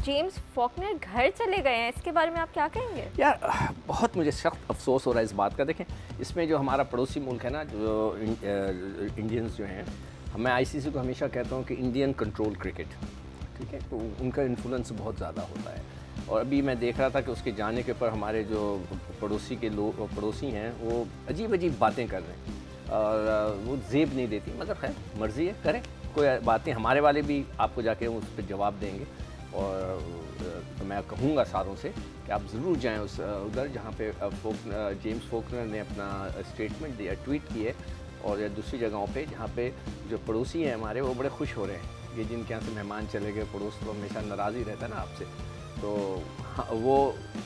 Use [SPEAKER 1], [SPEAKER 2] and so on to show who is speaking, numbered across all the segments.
[SPEAKER 1] James Faulkner घर चले गए हैं, इसके बारे में आप क्या कहेंगे?
[SPEAKER 2] यार बहुत मुझे सख्त अफसोस हो रहा है इस बात का। देखें, इसमें जो हमारा पड़ोसी मुल्क है ना, जो इंडियंस जो हैं, मैं आईसीसी को हमेशा कहता हूँ कि इंडियन कंट्रोल क्रिकेट, ठीक है, तो उनका इन्फ्लुएंस बहुत ज़्यादा होता है। और अभी मैं देख रहा था कि उसके जाने के ऊपर हमारे जो पड़ोसी हैं वो अजीब अजीब बातें कर रहे हैं और वो जेब नहीं देती, मगर खैर मर्ज़ी है, करें, कोई बात नहीं। हमारे वाले भी आपको जाके उस पर जवाब देंगे और तो मैं कहूँगा सारों से कि आप ज़रूर जाएं उस उधर जहाँ पे जेम्स फॉकनर ने अपना स्टेटमेंट दिया, ट्वीट किए, और दूसरी जगहों पे जहाँ पे जो पड़ोसी हैं हमारे वो बड़े खुश हो रहे हैं। ये जिनके यहाँ से मेहमान चले गए, पड़ोस तो हमेशा नाराज़ ही रहता है ना आपसे, तो हाँ, वो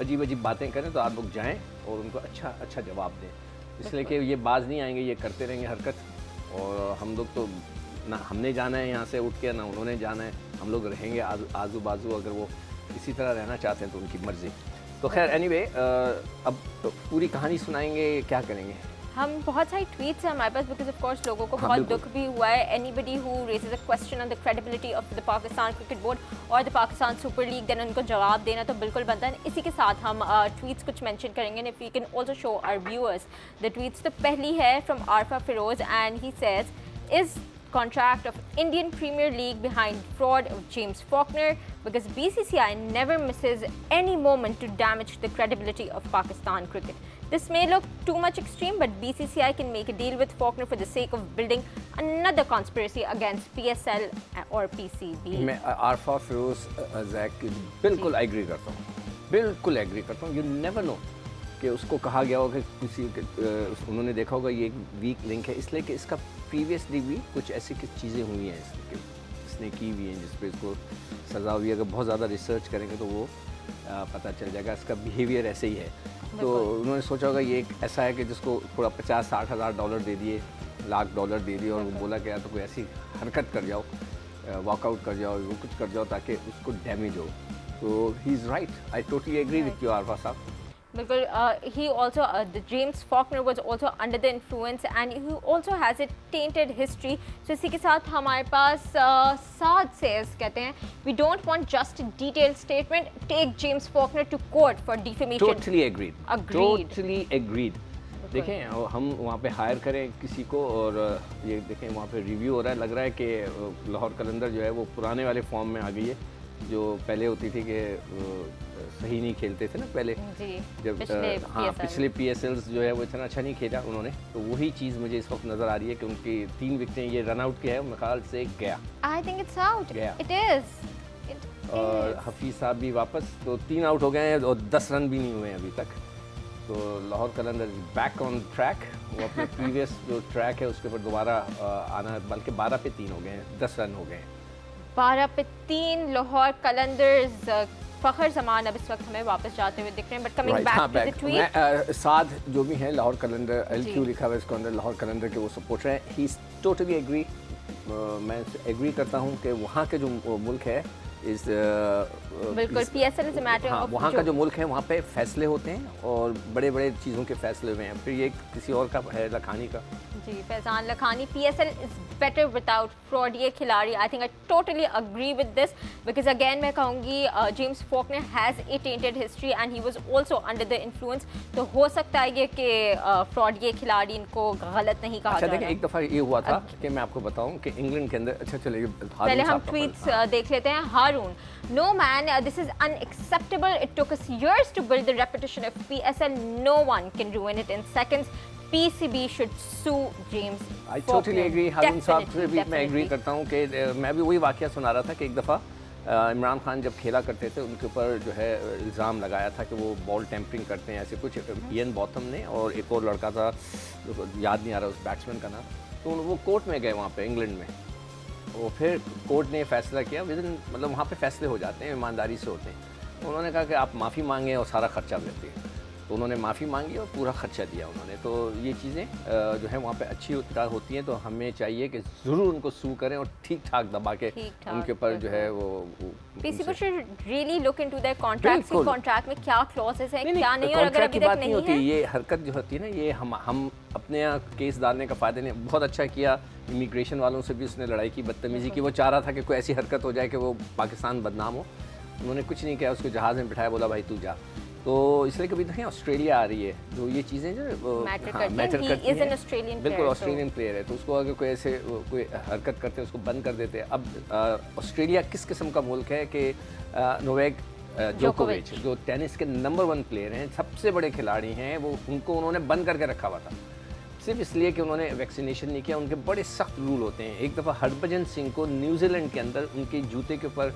[SPEAKER 2] अजीब अजीब बातें करें तो आप लोग जाएँ और उनको अच्छा जवाब दें, इसलिए कि ये बाज नहीं आएंगे, ये करते रहेंगे हरकत। और हम लोग तो ना हमने जाना है यहाँ से उठ के, ना उन्होंने जाना है, हम लोग रहेंगे आजू बाजू। अगर वो इसी तरह रहना चाहते हैं तो उनकी मर्ज़ी। तो खैर एनीवे, अब पूरी कहानी सुनाएंगे, क्या करेंगे?
[SPEAKER 1] हम बहुत सारी ट्वीट्स हैं हमारे पास, बिकॉज ऑफ कोर्स लोगों को बहुत दुख भी हुआ है। Anybody who raises a question on the credibility of the Pakistan cricket board और the Pakistan super league, then उनको जवाब देना तो बिल्कुल बनता है। इसी के साथ हम ट्वीट्स कुछ मेंशन करेंगे, if we can also show our viewers the tweets. तो पहली है from Arfa Firoz and he says, is contract of Indian Premier League behind fraud of James Faulkner, because BCCI never misses any moment to damage the credibility of Pakistan cricket. This may look too much extreme, but BCCI can make a deal with Faulkner for the sake of building another conspiracy against PSL or PCB.
[SPEAKER 2] मैं Arfa Firoz Jack बिल्कुल agree करता हूँ, बिल्कुल agree करता हूँ। You never know कि उसको कहा गया होगा कि उन्होंने देखा होगा ये एक वीक लिंक है, इसलिए कि इसका प्रीवियसली भी कुछ ऐसी चीज़ें हुई हैं इसने की हुई हैं जिस पे इसको सज़ा हुई है। अगर बहुत ज़्यादा रिसर्च करेंगे तो वो पता चल जाएगा, इसका बिहेवियर ऐसे ही है। तो उन्होंने सोचा होगा ये एक ऐसा है कि जिसको थोड़ा 50-60 हज़ार डॉलर दे दिए, लाख डॉलर दे दिए, और वो बोला कि या तो कोई ऐसी हरकत कर जाओ, वॉकआउट कर जाओ, वो कुछ कर जाओ ताकि उसको डैमेज हो। तो he is right, I totally agree with you Arfa साहब।
[SPEAKER 1] बिल्कुल। he also the James Faulkner was also under the influence and he also has a tainted history. So इसी के साथ हमारे पास साद says, कहते हैं, we don't want just a detailed statement, take James Faulkner to court for defamation.
[SPEAKER 2] Totally agreed. Totally agreed. देखें, हम वहाँ पे हायर करें किसी को और ये देखें वहाँ पे रिव्यू हो रहा है, लग रहा है कि लाहौर कलंदर जो है वो पुराने वाले फॉर्म में आ गई है जो पहले होती थी कि सही नहीं खेलते थे ना पहले जी, जब पिछले PSLs जो है वो इतना अच्छा नहीं खेला उन्होंने, तो वही चीज़ मुझे इस वक्त नज़र आ रही है कि उनकी 3 विकेटें ये रन आउट किया है, मेरे ख्याल से गया।
[SPEAKER 1] I think it's out. It is.
[SPEAKER 2] और हफीज़ साहब भी वापस, तो 3 आउट हो गए हैं और 10 रन भी नहीं हुए हैं अभी तक। तो लाहौर कलंदर बैक ऑन ट्रैक, वो अपने प्रीवियस जो ट्रैक है उसके ऊपर दोबारा आना, बल्कि 12 पे 3 हो गए हैं, 10 रन हो गए हैं।
[SPEAKER 1] 12 पे 3 लाहौर कलंदर्स फ़खर जमान अब इस वक्त हमें वापस जाते हुए दिख रहे हैं। But coming back to the tweet,
[SPEAKER 2] Saad जो भी हैं लाहौर कलंदर LQ लिखा हुआ है इसके अंदर, लाहौर कलंदर के वो सपोर्टर हैं। ही इज़ टोटली एग्री, मैं एग्री करता हूँ कि वहाँ के जो मुल्क है इस
[SPEAKER 1] बिल्कुल PSL is a matter of,
[SPEAKER 2] वहाँ का जो मुल्क है वहाँ पे फैसले होते हैं और बड़े बड़े चीज़ों के फैसले हुए हैं। फिर ये किसी और का है, लखानी का।
[SPEAKER 1] जी, Faizan Lakhani, PSL is better without fraud. ये खिलाड़ी, I think I totally agree with this, because again मैं कहूँगी James Faulkner has a tainted history and he was also under the influence. तो हो सकता है ये कि फ्रॉड ये खिलाड़ी इनको गलत नहीं कहा जा रहा।
[SPEAKER 2] देखिए, एक दफ़ा ये हुआ था कि मैं आपको बताऊँ कि इंग्लैंड के अंदर, अच्छा चलिए
[SPEAKER 1] पहले हम ट्वीट्स देख लेते हैं। हारून, no man, this is unacceptable. It took us years to build the reputation of PSL. No one can ruin it in seconds. PCB should sue James Faulkner.
[SPEAKER 2] I totally agree. हारून साहब से भी मैं agree करता हूँ कि मैं भी वही वाकया सुना रहा था कि एक दफ़ा इमरान खान जब खेला करते थे उनके ऊपर जो है इल्ज़ाम लगाया था कि वो बॉल टेम्परिंग करते हैं, ऐसे कुछ इयन बॉथम ने और एक और लड़का था, याद नहीं आ रहा उस बैट्समैन का नाम, तो वो कोर्ट में गए वहाँ पे इंग्लैंड में। वो फिर कोर्ट ने फैसला किया, विदिन मतलब वहाँ पे फैसले हो जाते हैं, ईमानदारी से होते हैं। उन्होंने कहा कि आप माफ़ी मांगें और सारा खर्चा देते हैं, तो उन्होंने माफ़ी मांगी और पूरा खर्चा दिया उन्होंने। तो ये चीज़ें जो है वहाँ पे अच्छी होती हैं, तो हमें चाहिए कि ज़रूर उनको सू करें और ठीक ठाक दबा के उनके ऊपर जो है वो
[SPEAKER 1] PCB should really look into their contracts, contract में क्या क्लॉजेस हैं क्या नहीं, और अगर अभी तक नहीं है
[SPEAKER 2] ये हरकत जो होती है ना, ये हम अपने यहाँ केस डालने का फ़ायदा नहीं। बहुत अच्छा किया, इमिग्रेशन वालों से भी उसने लड़ाई की, बदतमीज़ी की, वो चाह रहा था कि कोई ऐसी हरकत हो जाए कि वो पाकिस्तान बदनाम हो, उन्होंने कुछ नहीं किया, उसको जहाज़ में बिठाया, बोला भाई तू जा। तो इसलिए कभी देखें ऑस्ट्रेलिया आ रही है, तो ये चीज़ें जो
[SPEAKER 1] मैटर
[SPEAKER 2] मैटर करती हैं।
[SPEAKER 1] ऑस्ट्रेलियन
[SPEAKER 2] बिल्कुल ऑस्ट्रेलियन प्लेयर है, तो उसको अगर कोई ऐसे कोई हरकत करते हैं उसको बंद कर देते हैं। अब ऑस्ट्रेलिया किस किस्म का मुल्क है कि नोवेक जोकोविच जो टेनिस के नंबर 1 प्लेयर हैं, सबसे बड़े खिलाड़ी हैं, वो उनको उन्होंने बंद करके रखा हुआ था सिर्फ इसलिए कि उन्होंने वैक्सीनेशन नहीं किया। उनके बड़े सख्त रूल होते हैं। एक दफ़ा हरभजन सिंह को न्यूजीलैंड के अंदर उनके जूते के ऊपर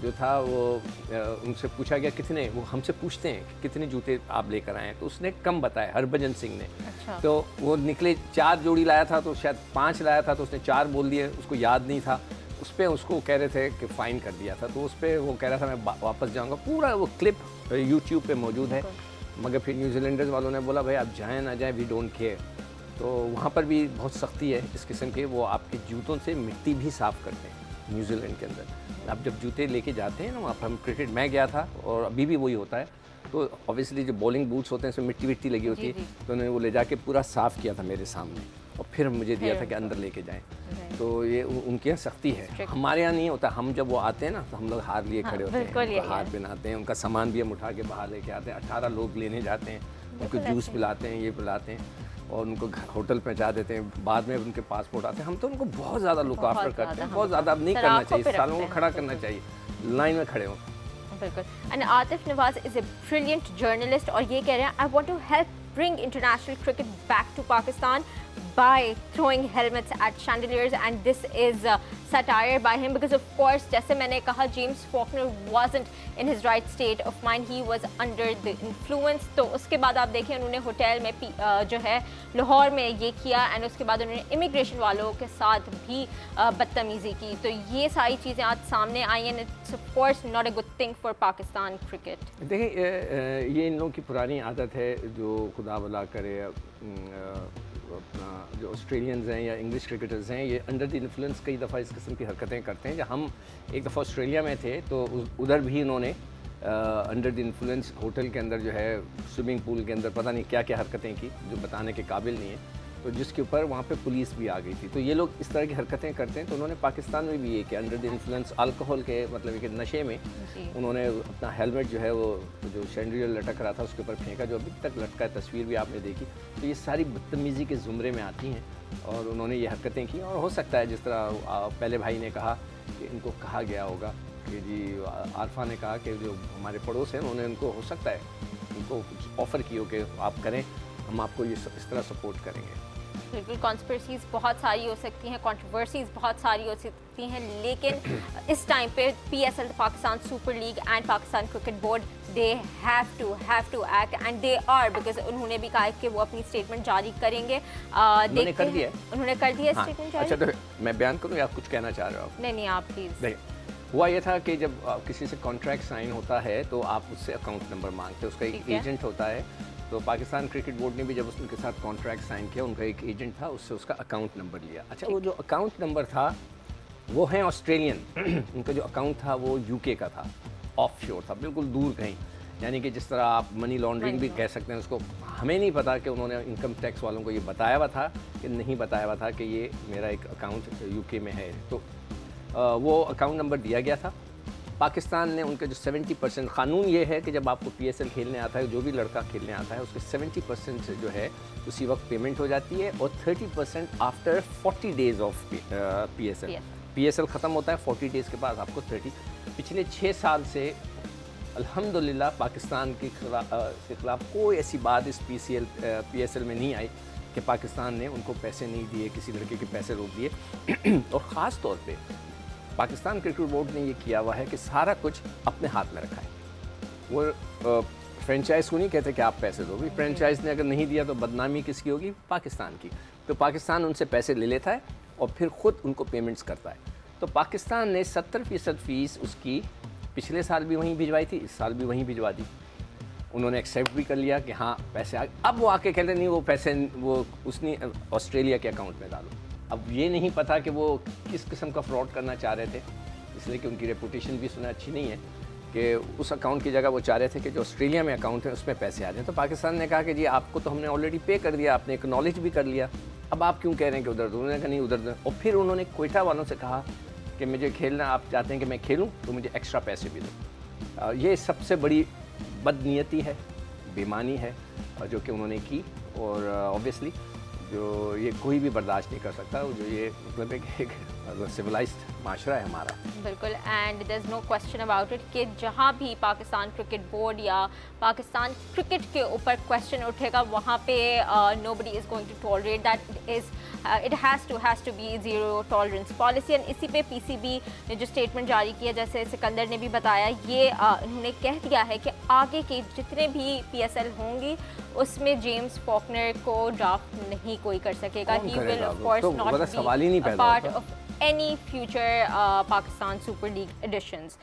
[SPEAKER 2] जो था वो उनसे पूछा गया कितने, वो हमसे पूछते हैं कि कितने जूते आप लेकर आए हैं, तो उसने कम बताया हरभजन सिंह ने।
[SPEAKER 1] अच्छा।
[SPEAKER 2] तो वो निकले 4 जोड़ी लाया था, तो शायद 5 लाया था, तो उसने 4 बोल दिए, उसको याद नहीं था। उस पर उसको कह रहे थे कि फ़ाइन कर दिया था, तो उस पर वो कह रहा था मैं वापस जाऊँगा। पूरा वो क्लिप यूट्यूब पे मौजूद है। मगर फिर न्यूजीलैंडर्स वालों ने बोला भाई आप जाएँ ना जाएँ, वी डोंट केयर। तो वहाँ पर भी बहुत सख्ती है इस किस्म के, वो आपके जूतों से मिट्टी भी साफ़ करते हैं न्यूजीलैंड के अंदर। आप जब जूते लेके जाते हैं ना वहाँ पर, हम क्रिकेट मैं गया था और अभी भी वही होता है, तो ऑब्वियसली जो बॉलिंग बूट्स होते हैं उसमें मिट्टी विट्टी लगी होती है, तो उन्होंने वो ले जाके पूरा साफ़ किया था मेरे सामने और फिर मुझे दिया था कि अंदर लेके जाएं। तो ये उनके यहाँ सख्ती है, हमारे यहाँ नहीं होता। हम जब वो आते हैं ना तो हम लोग हार लिए खड़े होते हैं, उनको हार पहनाते हैं, उनका सामान भी हम उठा के बाहर लेके आते हैं। 18 लोग लेने जाते हैं, उनको जूस पिलाते हैं, ये पिलाते हैं और उनको होटल पहुँचा देते हैं। बाद में उनके पासपोर्ट आते हैं। हम तो उनको बहुत ज़्यादा लुक आफ्टर करते हैं, बहुत ज़्यादा। अब नहीं करना चाहिए, सालों को खड़ा करना चाहिए, लाइन में खड़े हों।
[SPEAKER 1] बिल्कुल। And Atif Nawaz is a brilliant journalist और ये कह रहे हैं I want to help bring international cricket back to Pakistan by throwing helmets at chandeliers, and this is satire by him because of course जैसे मैंने कहा James Faulkner wasn't in his right state of mind, he was under the influence। तो उसके बाद आप देखें उन्होंने hotel में जो है लाहौर में ये किया, एंड उसके बाद उन्होंने इमिग्रेशन वालों के साथ भी बदतमीज़ी की। तो ये सारी चीज़ें आज सामने आई हैं, it's of course not a good thing for Pakistan cricket.
[SPEAKER 2] देखिए ये इन लोगों की पुरानी आदत है, जो खुदा भला करे अपना जो ऑस्ट्रेलियंस हैं या इंग्लिश क्रिकेटर्स हैं, ये अंडर द इन्फ्लुएंस कई दफ़ा इस किस्म की हरकतें करते हैं। जब हम एक दफ़ा ऑस्ट्रेलिया में थे तो उधर भी इन्होंने अंडर द इन्फ्लुएंस होटल के अंदर जो है स्विमिंग पूल के अंदर पता नहीं क्या क्या हरकतें की जो बताने के काबिल नहीं है, तो जिसके ऊपर वहाँ पे पुलिस भी आ गई थी। तो ये लोग इस तरह की हरकतें करते हैं। तो उन्होंने पाकिस्तान में भी ये कि अंडर द इन्फ्लुएंस अल्कोहल के मतलब कि नशे में उन्होंने अपना हेलमेट जो है वो जो शैंडलियर लटक रहा था उसके ऊपर फेंका, जो अभी तक लटका है, तस्वीर भी आपने देखी। तो ये सारी बदतमीज़ी के ज़ुमरे में आती हैं और उन्होंने ये हरकतें की। और हो सकता है जिस तरह पहले भाई ने कहा कि इनको कहा गया होगा कि जी आरफा ने कहा कि जो हमारे पड़ोस हैं उन्होंने उनको हो सकता है उनको कुछ ऑफ़र की हो कि आप करें, हम आपको ये इस तरह सपोर्ट करेंगे।
[SPEAKER 1] बिल्कुल, कॉन्स्पिरेसीज बहुत सारी हो सकती हैं, कंट्रोवर्सीज बहुत सारी हो सकती हैं, लेकिन इस टाइम पे PSL Pakistan super League and Pakistan cricket Board they have to act and they are, because उन्होंने भी कहा कि वो अपनी स्टेटमेंट जारी करेंगे।
[SPEAKER 2] उन्होंने कर दिया
[SPEAKER 1] स्टेटमेंट जारी।
[SPEAKER 2] अच्छा, तो मैं बयान करूँ या आप कुछ कहना चाह रहे हो?
[SPEAKER 1] नहीं आप प्लीज़।
[SPEAKER 2] हुआ ये था कि जब किसी से कॉन्ट्रैक्ट साइन होता है तो आप उससे अकाउंट नंबर मांगते हैं, उसका एक एजेंट होता है। तो पाकिस्तान क्रिकेट बोर्ड ने भी जब उनके साथ कॉन्ट्रैक्ट साइन किया, उनका एक एजेंट था, उससे उसका अकाउंट नंबर लिया। अच्छा, वो जो अकाउंट नंबर था वो है ऑस्ट्रेलियन उनका जो अकाउंट था वो UK का था, ऑफ शोर था, बिल्कुल दूर कहीं। यानी कि जिस तरह आप मनी लॉन्ड्रिंग भी कह सकते हैं उसको। हमें नहीं पता कि उन्होंने इनकम टैक्स वालों को ये बताया हुआ था कि नहीं बताया हुआ था कि ये मेरा एक अकाउंट UK में है। तो वो अकाउंट नंबर दिया गया था। पाकिस्तान ने उनके जो 70% क़ानून ये है कि जब आपको PSL खेलने आता है, जो भी लड़का खेलने आता है उसके 70% से जो है उसी वक्त पेमेंट हो जाती है और 30% आफ्टर 40 डेज़ ऑफ PSL ख़त्म होता है 40 डेज़ के बाद आपको 30। पिछले 6 साल से अल्हम्दुलिल्लाह पाकिस्तान के खिलाफ कोई ऐसी बात इस PSL में नहीं आई कि पाकिस्तान ने उनको पैसे नहीं दिए, किसी लड़के के पैसे रोक दिए। और ख़ास तौर पे पाकिस्तान क्रिकेट बोर्ड ने ये किया हुआ है कि सारा कुछ अपने हाथ में रखा है। वो फ्रेंचाइज को नहीं कहते कि आप पैसे दो, फ्रेंचाइज ने अगर नहीं दिया तो बदनामी किसकी होगी? पाकिस्तान की। तो पाकिस्तान उनसे पैसे ले लेता है और फिर ख़ुद उनको पेमेंट्स करता है। तो पाकिस्तान ने 70% फ़ीस उसकी पिछले साल भी वहीं भिजवाई थी, इस साल भी वहीं भिजवा दी। उन्होंने एक्सेप्ट भी कर लिया कि हाँ पैसे आ। अब वो आके कहते नहीं वो पैसे वो उसने ऑस्ट्रेलिया के अकाउंट में डालो। अब ये नहीं पता कि वो किस किस्म का फ्रॉड करना चाह रहे थे, इसलिए कि उनकी रेपुटेशन भी सुना अच्छी नहीं है कि उस अकाउंट की जगह वो चाह रहे थे कि जो ऑस्ट्रेलिया में अकाउंट है उसमें पैसे आ जाएँ। तो पाकिस्तान ने कहा कि जी आपको तो हमने ऑलरेडी पे कर दिया, आपने एक्नॉलेज भी कर लिया, अब आप क्यों कह रहे हैं कि उधर दो? उन्होंने कहा नहीं उधर दो। और फिर उन्होंने क्वेटा वालों से कहा कि मुझे खेलना, आप चाहते हैं कि मैं खेलूं तो मुझे एक्स्ट्रा पैसे भी दो। ये सबसे बड़ी बदनीयती है, बेईमानी है जो कि उन्होंने की, और ऑब्वियसली जो ये कोई भी बर्दाश्त नहीं कर सकता, जो ये मतलब है कि एक सिविलाइज्ड माशरा है हमारा।
[SPEAKER 1] बिल्कुल, and there is no question about it कि जहाँ भी पाकिस्तान क्रिकेट बोर्ड या पाकिस्तान क्रिकेट के ऊपर क्वेश्चन उठेगा वहाँ पे nobody is going to tolerate that, it has to be zero tolerance policy. And इसी पे पीसीबी ने जो स्टेटमेंट जारी किया, जैसे सिकंदर ने भी बताया, ये उन्होंने कह दिया है कि आगे के जितने भी पीएसएल होंगी उसमें जेम्स फॉकनर को ड्राफ्ट नहीं कोई कर सकेगा।
[SPEAKER 2] कौन
[SPEAKER 1] ही
[SPEAKER 2] करेगा?
[SPEAKER 1] विल ऑफ
[SPEAKER 2] तो
[SPEAKER 1] कोर्स
[SPEAKER 2] मतलब
[SPEAKER 1] नॉट
[SPEAKER 2] सवाल ही नहीं
[SPEAKER 1] बी
[SPEAKER 2] पैदा
[SPEAKER 1] पार्ट
[SPEAKER 2] होता।
[SPEAKER 1] Of any future Pakistan Super League editions.